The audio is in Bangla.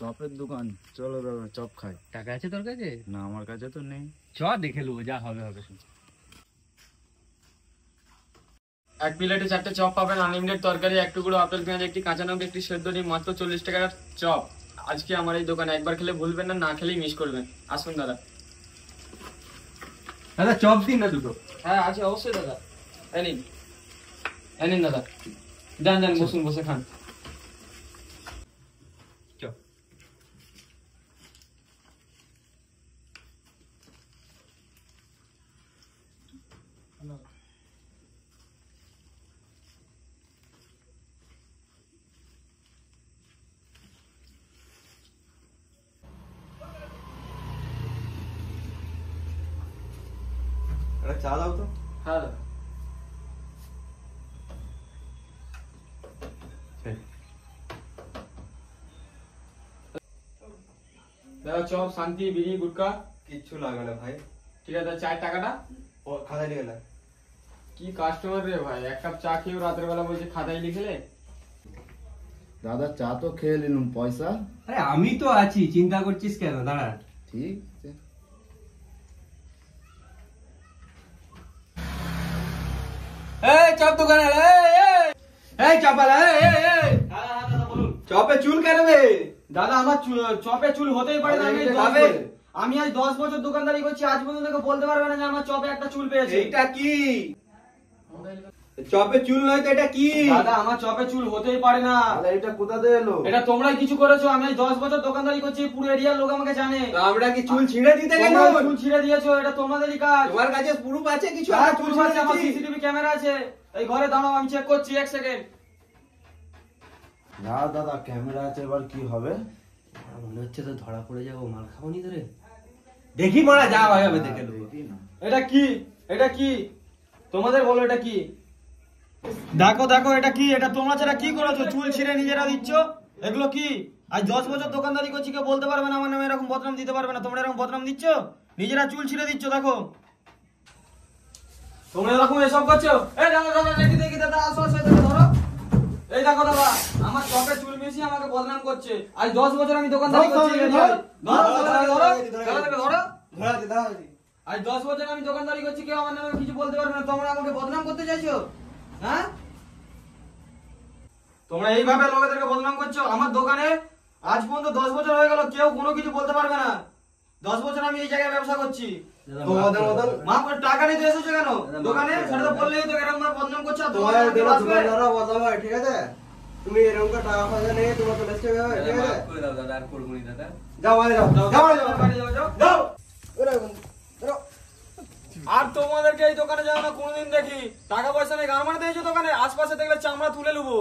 চপের দোকান, চলো দাদা চপ খাই। টাকা আছে তোর কাছে? না, আমার কাছে তো নেই। চ দেখে নেবো, যা হবে হবে। এক প্লেটে 4টে চপ পাবেন, আনলিমিটেড তরকারি, এক টুকরো আপেল পেঁয়াজ, একটি কাঁচা লঙ্কা, একটি সেদ্ধ ডিম, মাত্র 40 টাকার চপ। আজকে আমার এই দোকানে একবার খেলে ভুলবেন না, না খেলেই মিস করবেন। আসুন দাদা। দাদা চপ দিন না দুটো। হ্যাঁ আছে অবশ্যই দাদা, এনিন এনিন দাদা, যান যান বসুন, বসে খান। চা দাও তো। হ্যাঁ দাদা। দাদা চপ, শান্তি, বিড়ি, গুটকা কিচ্ছু লাগবে না ভাই। ঠিক আছে, চায়ের টাকাটা খাতায় লিখে না। কি কাস্টমার রে ভাই, এক কাপ চা খেয়েও রাতের বেলা বলছে খাতায় লিখলে। দাদা চা তো খেয়ে নিলাম, পয়সা? আরে আমি তো আছি, চিন্তা করছিস কেন? দাঁড়া। ঠিক আছে। এই চপ দোকানে, এই চপাল, চপে চুল কেন রে? দাদা আমার চপে চুল হতেই পারে না। আমি আজ 10 বছর দোকানদারি করছি, আজ পর্যন্ত কেউ বলতে পারবে না যে আমার চপে একটা চুল পেয়েছে। এটা কি চপে চুল নয় তো, এটা কি? দাদা আমার চপে চুল হতেই পারে না। এটা কোথা থেকে এলো? এটা তোমরাই কিছু করেছো। আমি আজ 10 বছর দোকানদারি করছি, পুরো এরিয়ার লোক আমাকে জানে। আমরা কি চুল ছিঁড়ে দিতে গেল? তোমরা চুল ছিঁড়ে দিয়েছো, এটা তোমাদেরই কাজ। তোমার কাছে প্রুফ আছে কিছু? হ্যাঁ প্রুফ আছে, আমার সিসিটিভি ক্যামেরা আছে এই ঘরে। দাঁড়াও আমি চেক করছি, 1 সেকেন্ড। না দাদা ক্যামেরা আছে, এবার কি হবে? মনে হচ্ছে তো ধরা পড়ে যাবো, মাল খাবো নি ধরে। দেখি মারা যা হয় হবে, দেখে নেবো। এটা কি? এটা কি? তোমাদের বলো এটা কি? দেখো দেখো এটা কি? এটা তোমরা যারা কি করেছো, চুল ছিঁড়ে নিজেরা দিচ্ছ, এগুলো কি? আজ 10 বছর দোকানদারি করছি, কেউ বলতে পারবে না আমার নামে এরকম বদনাম দিতে পারবে না। তোমরা এরকম বদনাম দিচ্ছ, নিজেরা চুল ছিঁড়ে দিচ্ছ। দেখো তোমরা এরকম এসব করছো। এই দাদা দাদা দেখি দেখি দাদা, আসো আসো, দেখো ধরো। এই দেখো দাদা, আমার চপে চুল মিশিয়ে আমাকে বদনাম করছে। আজ 10 বছর আমি দোকানদারি করছি। আজ 10 বছর আমি দোকানদারি করছি, কেউ আমার নামে কিছু বলতে পারবে না। তোমরা আমাকে বদনাম করতে চাইছো? হ্যাঁ তোমরা এইভাবে লোকেদেরকে বদনাম করছো। আমার দোকানে আজ পর্যন্ত 10 বছর হয়ে গেল, কেউ কোনো কিছু বলতে পারবে না। 10 বছর আমি এই জায়গায় ব্যবসা করছি। তোমাদের মতন মা করে টাকা নিতে এসেছো কেন দোকানে? সেটা তো বললেই তো, এরকম ভাবে বদনাম করছো। তোমার দোকানদাররা বদনাম হয়, ঠিক আছে? তুমি এরকম টাকা পয়সা নেই, তোমার তো বেঁচে যাবে, ঠিক আছে? করে দাও দাদা, আর করবো নি দাদা। যাও বাড়ি যাও, যাও বাড়ি যাও, যাও। যাও। আর তোমাদেরকে এই দোকানে যাও না কোনোদিন দেখি। টাকা পয়সা নেই, গান মানে দিয়েছো দোকানে, আশপাশে দেখলে চামড়া তুলে নেবো।